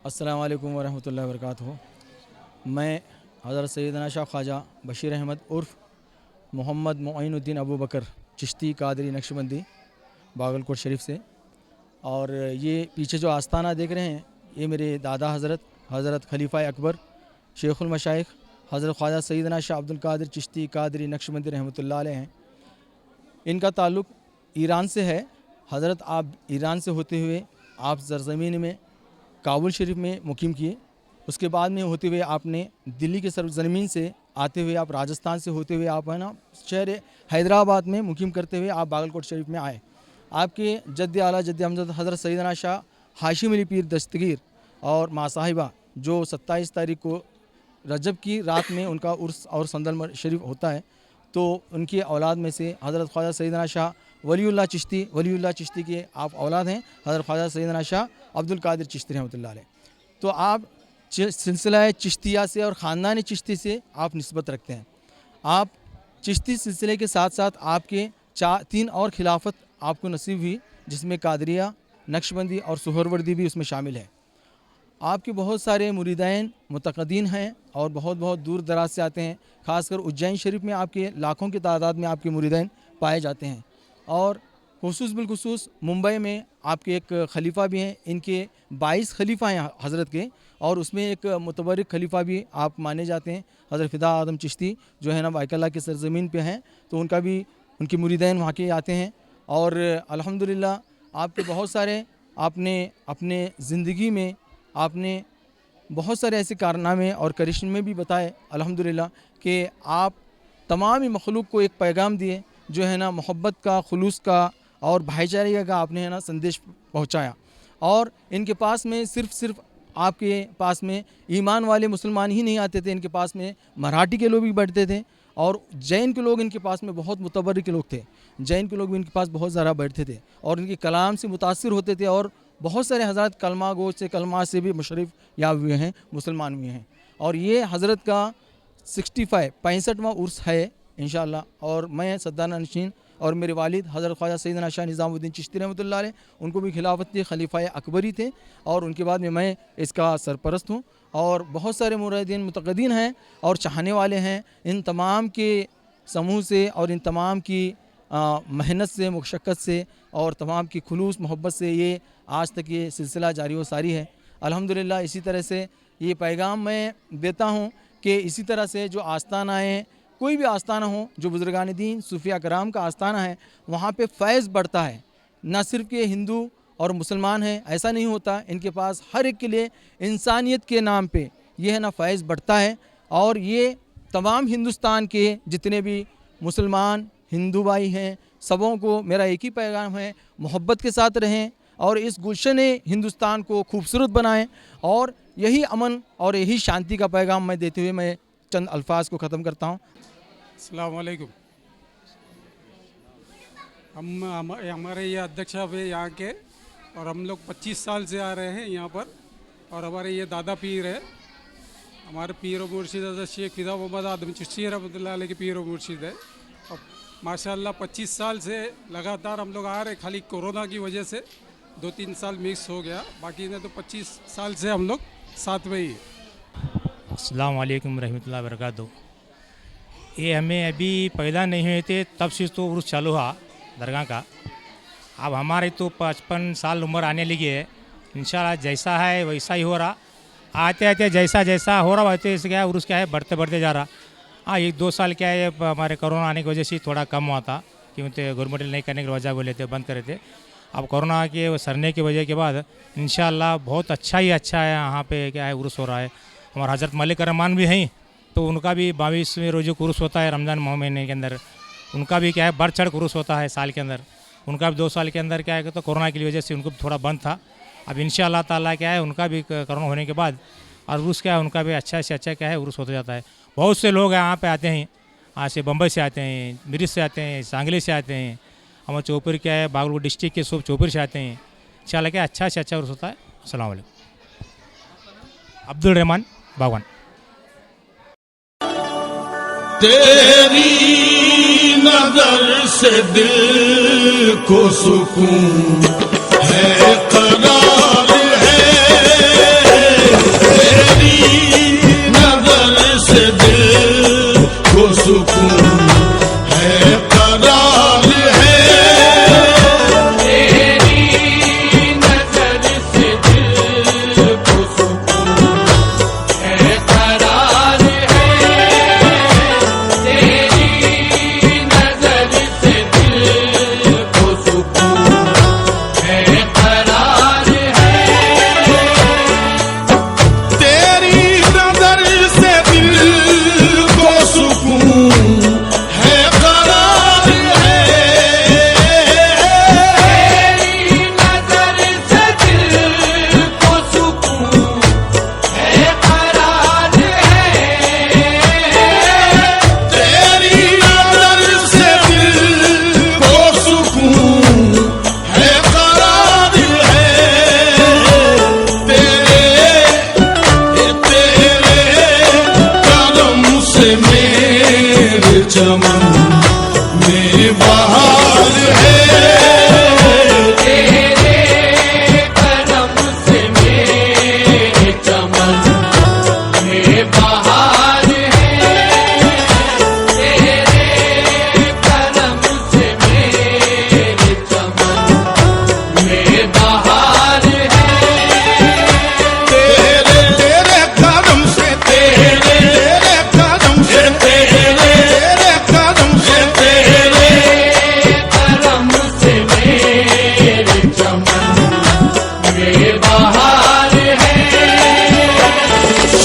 अस्सलामु अलैकुम वरहमतुल्लाहि वबरकातुहू। मैं हज़रत सैयदना शाह ख्वाजा बशीर अहमद उर्फ़ मोहम्मद मोइनुद्दीन अबू बकर चिश्ती कादरी नक्शबंदी बागलकोट शरीफ से, और ये पीछे जो आस्थाना देख रहे हैं ये मेरे दादा हज़रत खलीफा अकबर शेखुल मशाइख हज़रत ख्वाजा सैयदना शाह अब्दुल कादिर चिश्ती कादरी नक्शबंदी रहमतुल्लाह अलैह हैं। इनका ताल्लुक़ ईरान से है। हज़रत आप ईरान से होते हुए आप सरज़मीन में काबुल शरीफ में मुकीम किए, उसके बाद में होते हुए आपने दिल्ली के सरज़मीन से आते हुए आप राजस्थान से होते हुए आप है ना शहर हैदराबाद में मुकीम करते हुए आप बागलकोट शरीफ में आए। आपके जद्द आला जद्द हमज़द हज़रत सैयदना शाह हाशिम अली पीर दस्तगीर और माँ साहिबा जो 27 तारीख को रजब की रात में उनका उर्स और संदल शरीफ होता है, तो उनकी औलाद में से हज़रत ख्वाजा सैयदना शाह वलीउल्लाह चिश्ती के आप औलाद हैं, हज़रत ख्वाजा सैयदना शाह अब्दुल कादिर चिश्ती रहमतुल्लाह अलैह। तो आप सिलसिला चिश्तिया से और ख़ानदान चिश्ती से आप निस्बत रखते हैं। आप चिश्ती सिलसिले के साथ साथ आपके 3 और खिलाफत आपको नसीब हुई, जिसमें कादरिया, नक्शबंदी और सुहरवर्दी भी उसमें शामिल है। आपके बहुत सारे मुरीदैन मुतक़द्दीन हैं और बहुत बहुत दूर दराज से आते हैं। ख़ासकर उज्जैन शरीफ में आपके लाखों की तादाद में आपके मुरीदैन पाए जाते हैं, और खुसूस बिलखुसूस मुंबई में आपके एक खलीफा भी हैं। इनके 22 खलीफा हैं हज़रत के, और उसमें एक मुतबर्रिक खलीफा भी आप माने जाते हैं, हज़रत फ़िदा आदम चिश्ती जो है ना वाइकल्ला की सरज़मीन पे हैं, तो उनका भी उनके मुरीदैन वहाँ के आते हैं। और अल्हम्दुलिल्लाह आपके बहुत सारे आपने अपने ज़िंदगी में आपने बहुत सारे ऐसे कारनामे और करिश्मे भी बताए अल्हम्दुलिल्लाह कि आप तमाम ही मखलूक को एक पैगाम दिए जो है ना मोहब्बत का, खुलूस का और भाईचारे का आपने है ना संदेश पहुंचाया। और इनके पास में सिर्फ आपके पास में ईमान वाले मुसलमान ही नहीं आते थे, इनके पास में मराठी के लोग भी बैठते थे, और जैन के लोग इनके पास में बहुत मुतबर्रिक के लोग थे। जैन के लोग भी इनके पास बहुत ज़्यादा बैठते थे और इनके कलाम से मुतासिर होते थे, और बहुत सारे हज़रत कलमा गो से कलमा से भी मुशर्रिफ याब हुए हैं, मुसलमान हुए हैं। और ये हज़रत का 65वां उर्स है इंशाअल्लाह। और मैं सद्दाना नशीन और मेरे वालिद हज़रत ख्वाजा सैयदना शाह निज़ामुद्दीन चिश्ती रहमतुल्लाह अलैह, उनको भी खिलाफत थी, खलीफा अकबरी थे, और उनके बाद में मैं इसका सरपरस्त हूँ। और बहुत सारे मुरीदीन मुतक़द्दीन हैं और चाहने वाले हैं। इन तमाम के समूह से और इन तमाम की मेहनत से, मुशक्क़त से और तमाम की खुलूस मोहब्बत से ये आज तक ये सिलसिला जारी व सारी है अल्हम्दुलिल्लाह। इसी तरह से ये पैगाम मैं देता हूँ कि इसी तरह से जो आस्थाना है, कोई भी आस्थाना हो जो बुज़ुर्गान दीन सूफिया कराम का आस्थाना है, वहाँ पे फैज़ बढ़ता है। न सिर्फ के हिंदू और मुसलमान हैं, ऐसा नहीं होता, इनके पास हर एक के लिए इंसानियत के नाम पे ये है ना फैज़ बढ़ता है। और ये तमाम हिंदुस्तान के जितने भी मुसलमान हिंदू भाई हैं, सबों को मेरा एक ही पैगाम है, मोहब्बत के साथ रहें और इस गुलशन हिंदुस्तान को खूबसूरत बनाएं, और यही अमन और यही शांति का पैगाम मैं देते हुए मैं चंद अल्फाज को ख़त्म करता हूँ। अस्सलाम वालेकुम। हमारे ये अध्यक्ष है यहाँ के, और हम लोग 25 साल से आ रहे हैं यहाँ पर, और हमारे ये दादा पीर है, हमारे पीर और मुर्शिद शेख फ़िदा मोहम्मद आदम चिश्ती रहमतुल्लाह अलैह के पीर और मुर्शिद है। और माशाल्लाह 25 साल से लगातार हम लोग आ रहे, खाली कोरोना की वजह से 2-3 साल मिक्स हो गया, बाकी ने तो 25 साल से हम लोग साथ में ही। अस्सलाम वालेकुम रहमतुल्लाहि वबरकातुहू। ये हमें अभी पैदा नहीं हुए थे तब से तो उर्स चालू हुआ दरगाह का। अब हमारे तो 55 साल उम्र आने लगी है, इंशाल्लाह जैसा है वैसा ही हो रहा। आते आते जैसा जैसा हो रहा वैसे क्या है उर्स क्या है बढ़ते बढ़ते जा रहा। हाँ 1-2 साल क्या है हमारे कोरोना आने की वजह से थोड़ा कम हुआ था, क्योंकि गवर्नमेंट नहीं करने की वजह बोले थे, बंद करे थे। अब कोरोना के सरने की वजह के बाद इंशाल्लाह बहुत अच्छा है यहाँ पे क्या है उर्स हो रहा है। हमारा हज़रत मलिक रहमान भी हैं, तो उनका भी 22वें रोज़े को उर्स होता है रमज़ान महीने के अंदर। उनका भी क्या है बढ़ चढ़ उर्स होता है साल के अंदर। उनका भी 2 साल के अंदर क्या है तो कोरोना की वजह से उनको थोड़ा बंद था। अब इंशाअल्लाह ताला क्या है उनका भी कोरोना होने के बाद और उर्स क्या है उनका भी अच्छा से अच्छा क्या है उर्स होता जाता है। बहुत से लोग यहाँ पे आते हैं, यहाँ से बम्बई से आते हैं, मिरिज से आते हैं, सांगली से आते हैं, हमारे चौपुर क्या है बागलकोट डिस्ट्रिक्ट के सब चौपुर से आते हैं। इंशाअल्लाह क्या अच्छा से अच्छा उर्स होता है। अस्सलाम वालेकुम। अब्दुल रहमान बागवान। तेरी नजर से दिल को सुकून है, करार है।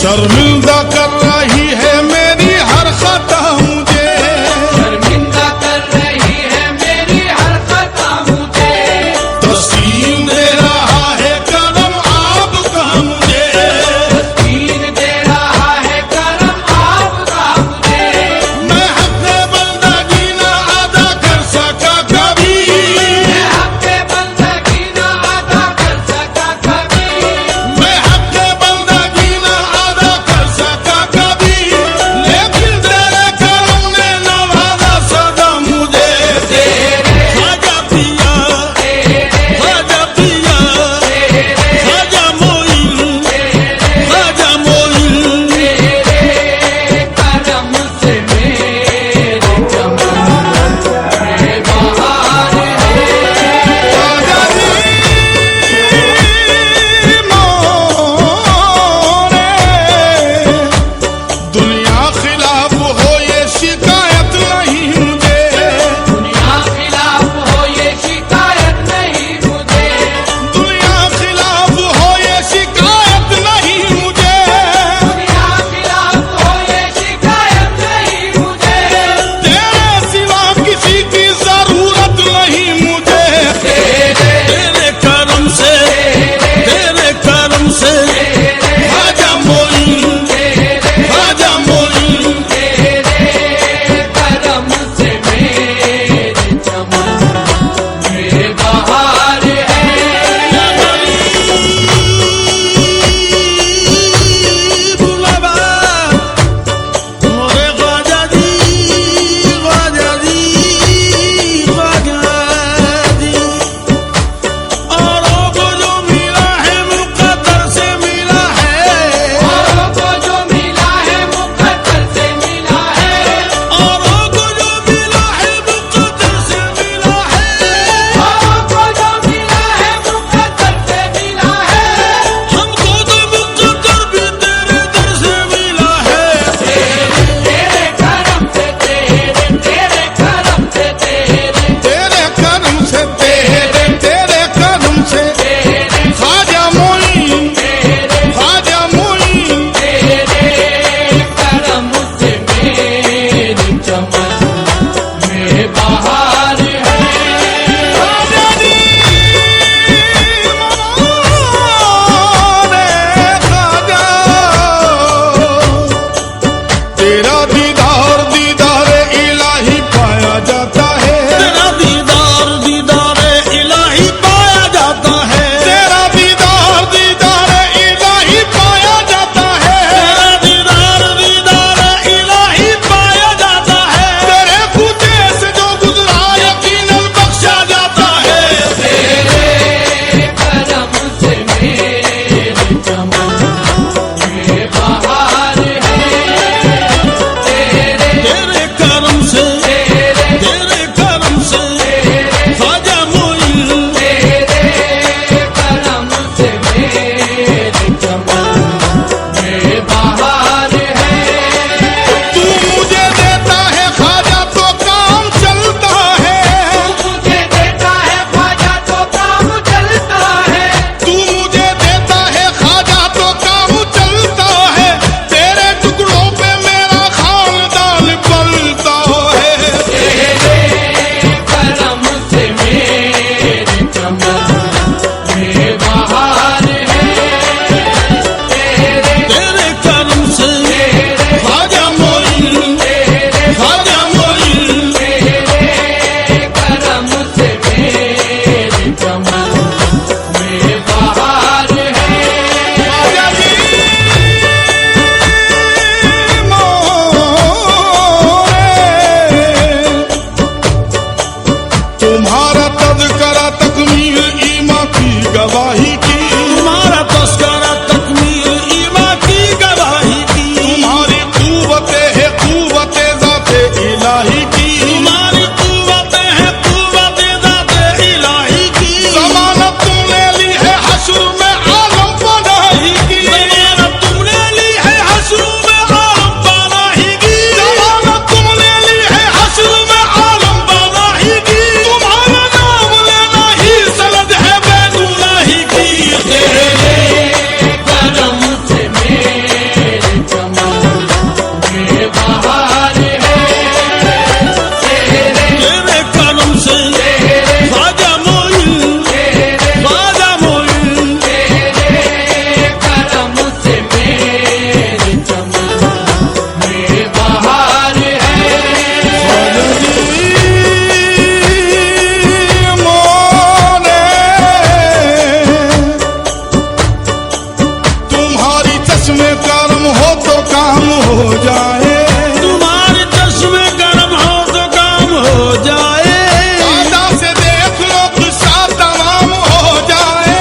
शर्मिंदा कर रही है मेरी हर खता मुझे, शर्मिंदा कर रही है मेरी हर खता मुझे, तस्कीन दे रहा है करम आपका मुझे, तस्कीन दे रहा है करम आपका मुझे, मैं हक़ बंदगी ना अदा कर सका कभी, मैं हक़ बंदगी ना अदा कर सका कभी, मैं हक़ बंदगी ना अदा कर सका चश्मे कर्म हो तो काम हो जाए, तुम्हारे चश्मे गर्म हो तो काम हो जाए, आदा से देख लो किस्सा तमाम हो जाए,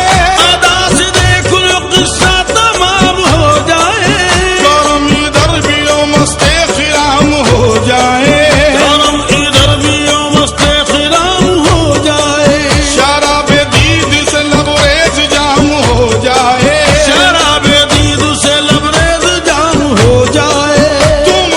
अदा से देख लो किस्सा तमाम हो जाए, करम इधर भी ओ मस्ते खिराम हो जाए, करम इधर भी ओ मस्ते खिराम हो जाए, शराबे दीद से लबरेज जाम हो जाए, शराबे दीद से लबरेज जाम हो जाए, तुम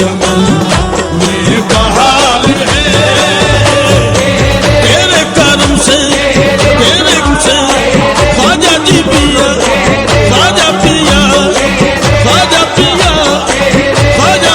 चमन में बहार है तेरे करम से ख्वाजा जी पिया ख्वाजा पिया ख्वाजा पिया ख्वाजा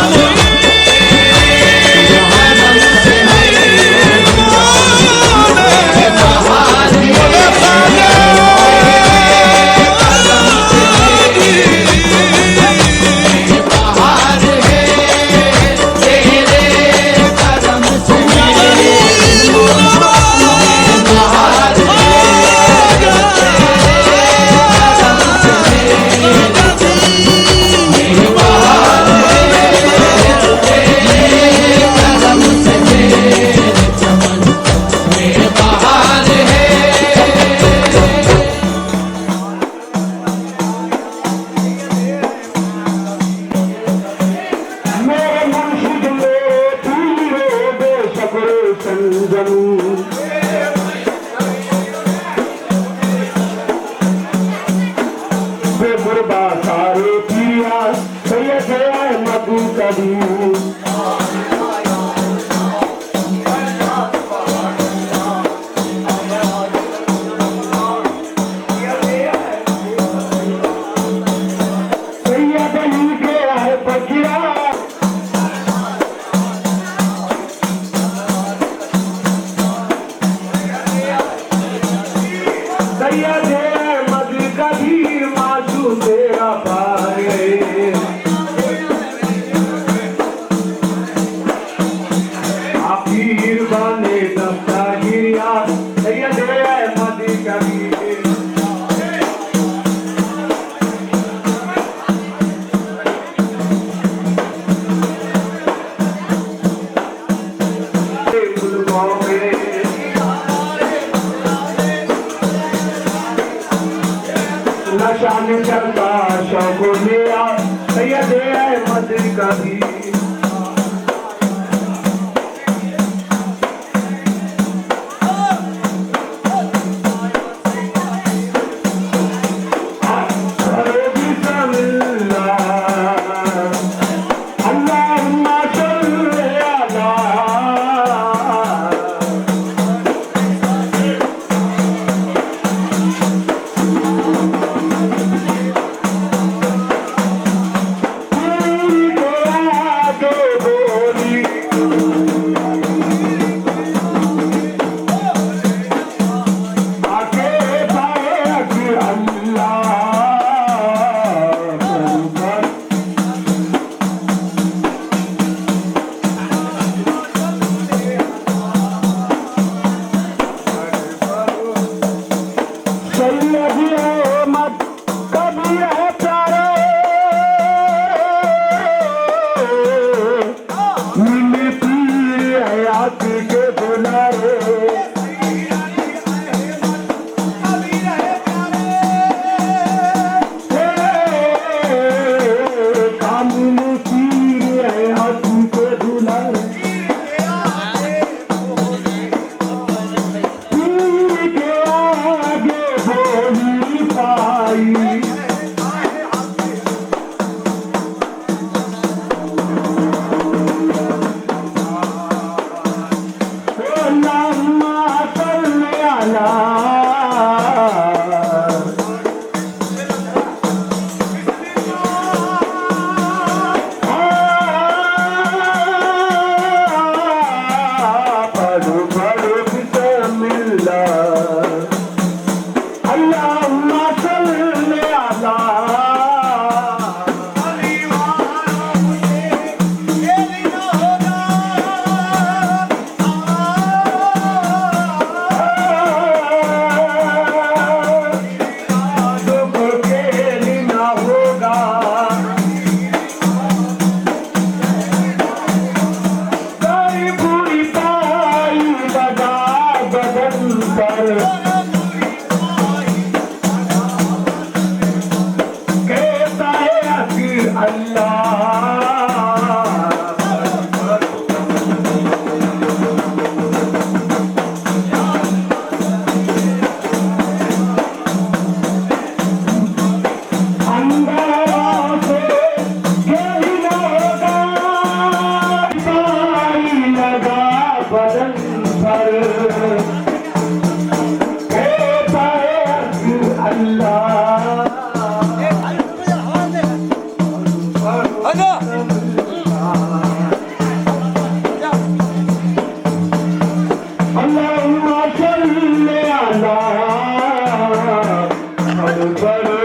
दर पर